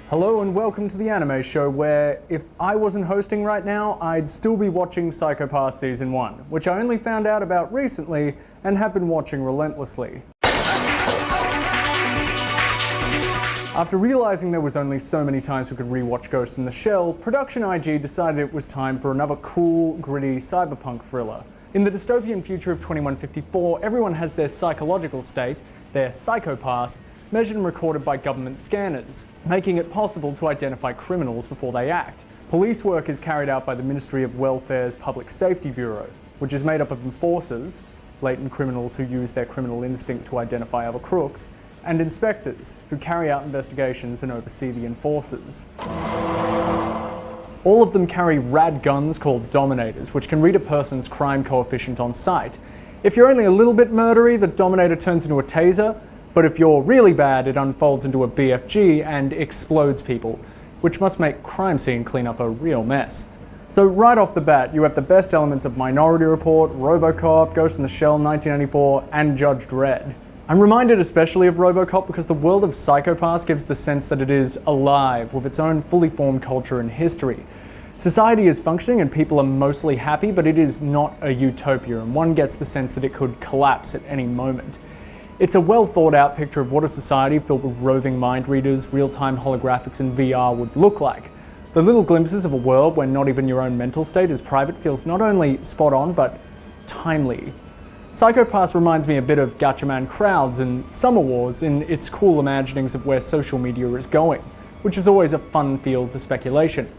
Hello and welcome to the anime show where, if I wasn't hosting right now, I'd still be watching Psycho Pass Season 1, which I only found out about recently and have been watching relentlessly. After realizing there was only so many times we could rewatch Ghost in the Shell, Production IG decided it was time for another cool, gritty cyberpunk thriller. In the dystopian future of 2154, everyone has their psychological state, their psychopass, measured and recorded by government scanners, making it possible to identify criminals before they act. Police work is carried out by the Ministry of Welfare's Public Safety Bureau, which is made up of enforcers, latent criminals who use their criminal instinct to identify other crooks, and inspectors, who carry out investigations and oversee the enforcers. All of them carry rad guns called Dominators, which can read a person's crime coefficient on sight. If you're only a little bit murdery, the Dominator turns into a taser, but if you're really bad, it unfolds into a BFG and explodes people, which must make crime scene cleanup a real mess. So right off the bat, you have the best elements of Minority Report, RoboCop, Ghost in the Shell, 1994, and Judge Dredd. I'm reminded especially of RoboCop because the world of Psycho Pass gives the sense that it is alive, with its own fully formed culture and history. Society is functioning and people are mostly happy, but it is not a utopia, and one gets the sense that it could collapse at any moment. It's a well thought out picture of what a society filled with roving mind readers, real-time holographics and VR would look like. The little glimpses of a world where not even your own mental state is private feels not only spot on, but timely. Psycho Pass reminds me a bit of Gatchaman Crowds and Summer Wars in its cool imaginings of where social media is going, which is always a fun field for speculation.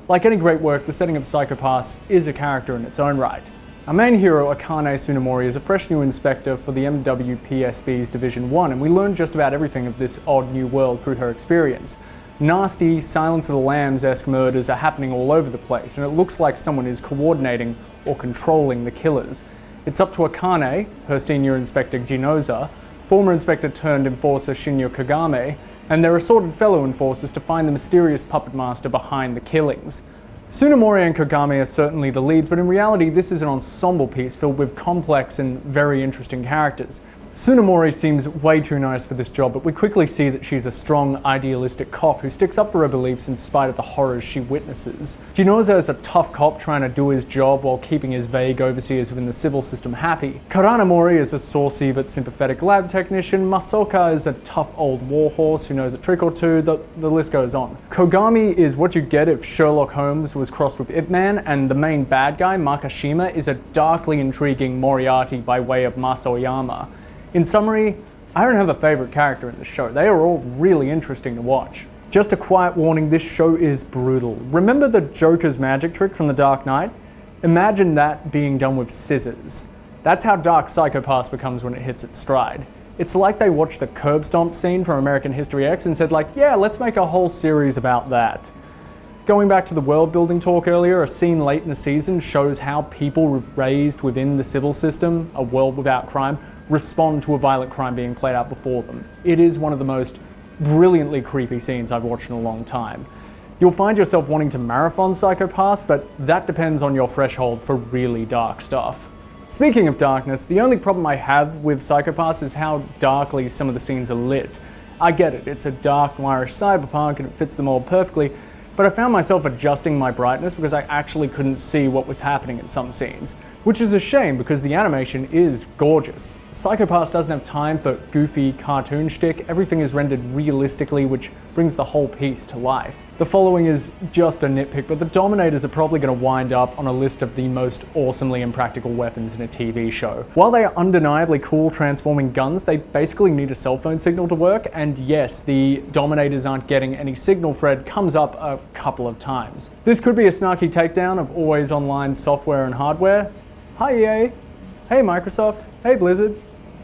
Like any great work, the setting of Psycho Pass is a character in its own right. Our main hero, Akane Tsunemori, is a fresh new inspector for the MWPSB's Division 1, and we learn just about everything of this odd new world through her experience. Nasty, Silence of the Lambs-esque murders are happening all over the place, and it looks like someone is coordinating or controlling the killers. It's up to Akane, her senior inspector Ginoza, former inspector turned enforcer Shinya Kagame, and their assorted fellow enforcers to find the mysterious puppet master behind the killings. Tsunemori and Kagame are certainly the leads, but in reality this is an ensemble piece filled with complex and very interesting characters. Tsunemori seems way too nice for this job, but we quickly see that she's a strong, idealistic cop who sticks up for her beliefs in spite of the horrors she witnesses. Ginoza is a tough cop trying to do his job while keeping his vague overseers within the civil system happy. Karanamori is a saucy but sympathetic lab technician. Masoka is a tough old warhorse who knows a trick or two, the list goes on. Kogami is what you get if Sherlock Holmes was crossed with Ip Man, and the main bad guy, Makashima, is a darkly intriguing Moriarty by way of Masoyama. In summary, I don't have a favourite character in the show. They are all really interesting to watch. Just a quiet warning, this show is brutal. Remember the Joker's magic trick from The Dark Knight? Imagine that being done with scissors. That's how dark Psycho Pass becomes when it hits its stride. It's like they watched the curb stomp scene from American History X and said like, yeah, let's make a whole series about that. Going back to the world building talk earlier, a scene late in the season shows how people raised within the civil system, a world without crime, respond to a violent crime being played out before them. It is one of the most brilliantly creepy scenes I've watched in a long time. You'll find yourself wanting to marathon Psycho Pass, but that depends on your threshold for really dark stuff. Speaking of darkness, the only problem I have with Psycho Pass is how darkly some of the scenes are lit. I get it, it's a dark, noirish cyberpunk and it fits the mold perfectly, but I found myself adjusting my brightness because I actually couldn't see what was happening in some scenes. Which is a shame because the animation is gorgeous. Psycho Pass doesn't have time for goofy cartoon shtick, everything is rendered realistically, which brings the whole piece to life. The following is just a nitpick, but the Dominators are probably going to wind up on a list of the most awesomely impractical weapons in a TV show. While they are undeniably cool transforming guns, they basically need a cell phone signal to work, and yes, the Dominators aren't getting any signal thread comes up a couple of times. This could be a snarky takedown of always online software and hardware. Hi EA, hey Microsoft, hey Blizzard.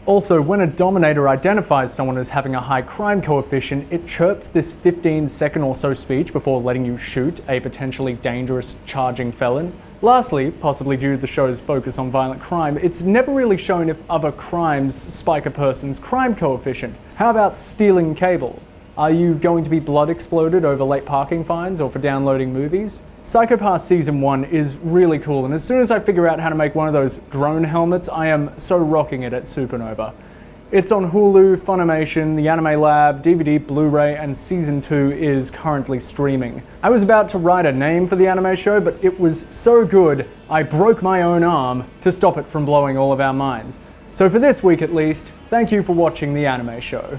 Also, when a Dominator identifies someone as having a high crime coefficient, it chirps this 15-second or so speech before letting you shoot a potentially dangerous charging felon. Lastly, possibly due to the show's focus on violent crime, it's never really shown if other crimes spike a person's crime coefficient. How about stealing cable? Are you going to be blood exploded over late parking fines or for downloading movies? Psycho Pass Season 1 is really cool, and as soon as I figure out how to make one of those drone helmets, I am so rocking it at Supernova. It's on Hulu, Funimation, the Anime Lab, DVD, Blu-ray, and Season 2 is currently streaming. I was about to write a name for the anime show, but it was so good, I broke my own arm to stop it from blowing all of our minds. So for this week at least, thank you for watching the anime show.